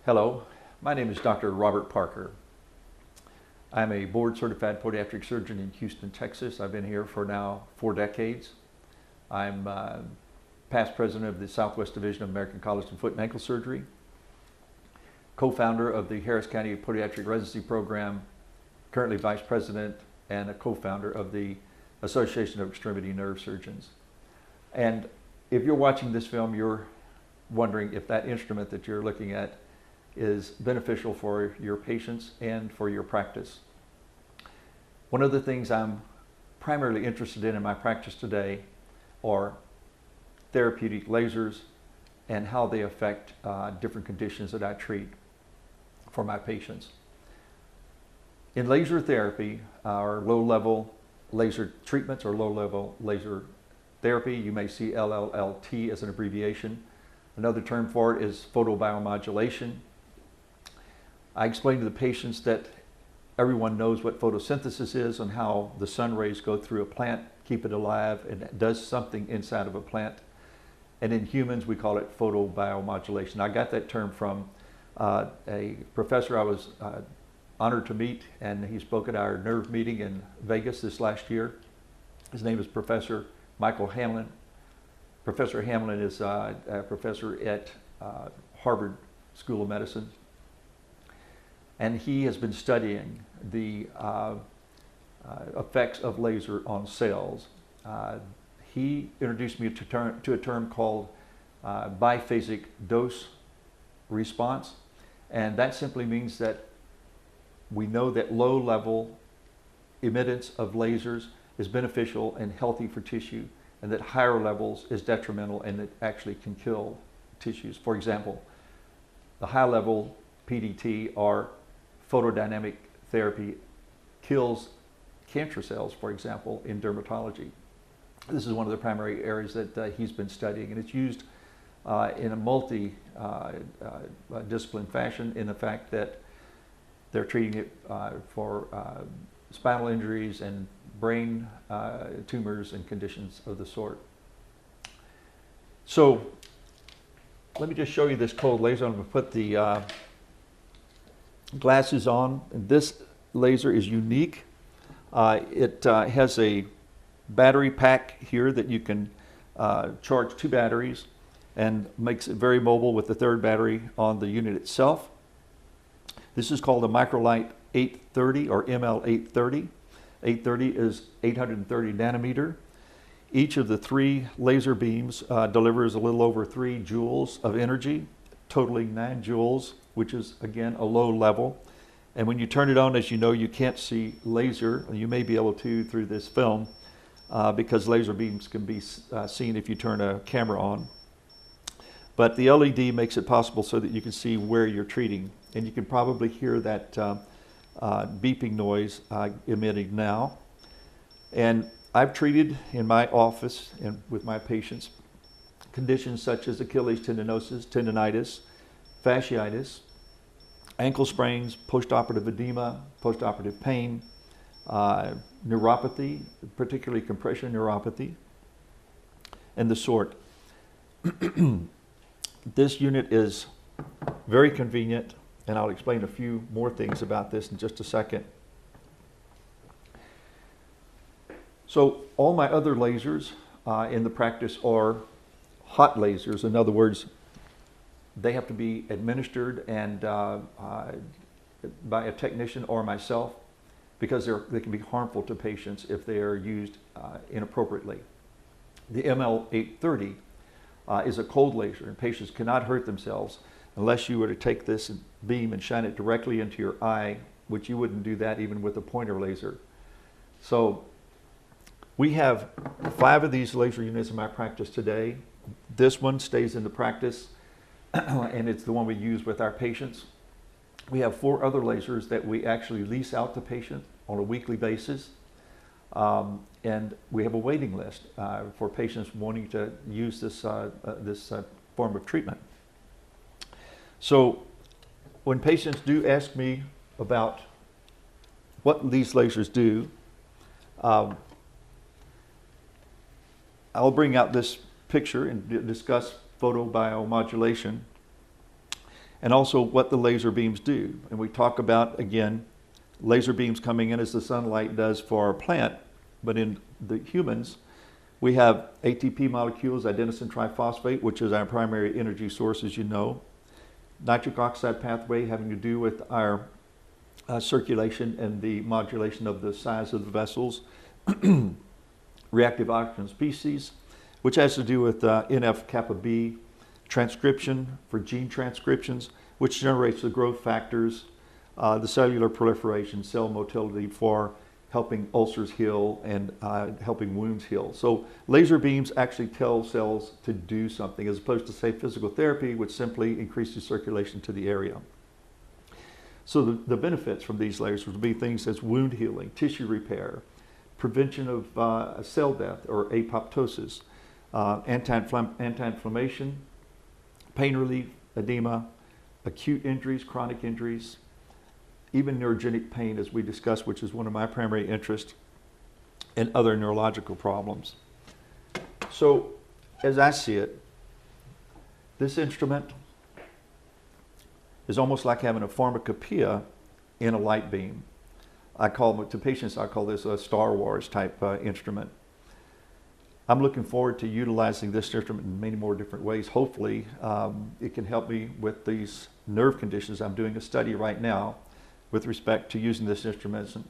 Hello, my name is Dr. Robert Parker. I'm a board-certified podiatric surgeon in Houston, Texas. I've been here for now 4 decades. I'm past president of the Southwest Division of American College of Foot and Ankle Surgery, co-founder of the Harris County Podiatric Residency Program, currently vice president and a co-founder of the Association of Extremity Nerve Surgeons. And if you're watching this film, you're wondering if that instrument that you're looking at is beneficial for your patients and for your practice. One of the things I'm primarily interested in my practice today are therapeutic lasers and how they affect different conditions that I treat for my patients. In laser therapy, or low-level laser treatments or low-level laser therapy, you may see LLLT as an abbreviation. Another term for it is photobiomodulation. I explain to the patients that everyone knows what photosynthesis is and how the sun rays go through a plant, keep it alive, and it does something inside of a plant. And in humans, we call it photobiomodulation. I got that term from a professor I was honored to meet, and he spoke at our nerve meeting in Vegas this last year. His name is Professor Michael Hamlin. Professor Hamlin is a professor at Harvard School of Medicine. And he has been studying the effects of laser on cells. He introduced me to a term called biphasic dose response. And that simply means that we know that low-level emittance of lasers is beneficial and healthy for tissue, and that higher levels is detrimental and it actually can kill tissues. For example, the high-level PDT or photodynamic therapy kills cancer cells, for example, in dermatology. This is one of the primary areas that he's been studying, and it's used in a multi-discipline fashion in the fact that they're treating it for spinal injuries and brain tumors and conditions of the sort. So let me just show you this cold laser. I'm going to put the glasses on. And this laser is unique. It has a battery pack here that you can charge 2 batteries, and makes it very mobile with the 3rd battery on the unit itself. This is called a Microlight 830 or ML830. 830 is 830 nanometer. Each of the 3 laser beams delivers a little over 3 joules of energy, totaling 9 joules, which is again a low level. And when you turn it on, as you know, you can't see laser. You may be able to through this film because laser beams can be seen if you turn a camera on. But the LED makes it possible so that you can see where you're treating. And you can probably hear that beeping noise emitting now. And I've treated in my office and with my patients conditions such as Achilles tendinosis, tendinitis, fasciitis, ankle sprains, postoperative edema, postoperative pain, neuropathy, particularly compression neuropathy, and the sort. This unit is very convenient, and I'll explain a few more things about this in just a second. So all my other lasers in the practice are hot lasers. In other words, they have to be administered and by a technician or myself, because they can be harmful to patients if they are used inappropriately. The ML830 is a cold laser, and patients cannot hurt themselves unless you were to take this beam and shine it directly into your eye, which you wouldn't do that even with a pointer laser. So we have 5 of these laser units in my practice today. This one stays in the practice and it's the one we use with our patients. We have 4 other lasers that we actually lease out to patients on a weekly basis. And we have a waiting list for patients wanting to use this form of treatment. So when patients do ask me about what these lasers do, I'll bring out this picture and discuss photobiomodulation. and also what the laser beams do. And we talk about, again, laser beams coming in as the sunlight does for our plant, but in the humans, we have ATP molecules, adenosine triphosphate, which is our primary energy source, as you know. Nitric oxide pathway having to do with our circulation and the modulation of the size of the vessels. Reactive oxygen species, which has to do with NF-kappa B transcription for gene transcriptions, which generates the growth factors, the cellular proliferation, cell motility for helping ulcers heal and helping wounds heal. So laser beams actually tell cells to do something, as opposed to, say, physical therapy, which simply increases circulation to the area. So the benefits from these lasers would be things as wound healing, tissue repair, prevention of cell death or apoptosis, anti-inflammation, pain relief, edema, acute injuries, chronic injuries, even neurogenic pain, as we discussed, which is one of my primary interests, and other neurological problems. So, as I see it, this instrument is almost like having a pharmacopoeia in a light beam. To patients, I call this a Star Wars type instrument. I'm looking forward to utilizing this instrument in many more different ways. Hopefully, it can help me with these nerve conditions. I'm doing a study right now with respect to using this instrument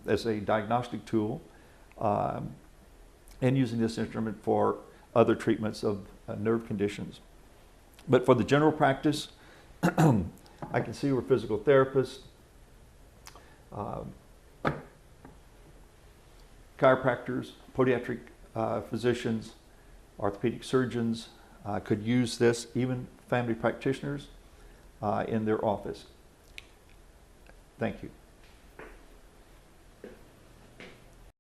as a diagnostic tool and using this instrument for other treatments of nerve conditions. But for the general practice, I can see where physical therapists, chiropractors, podiatric physicians, orthopedic surgeons could use this, even family practitioners in their office. Thank you.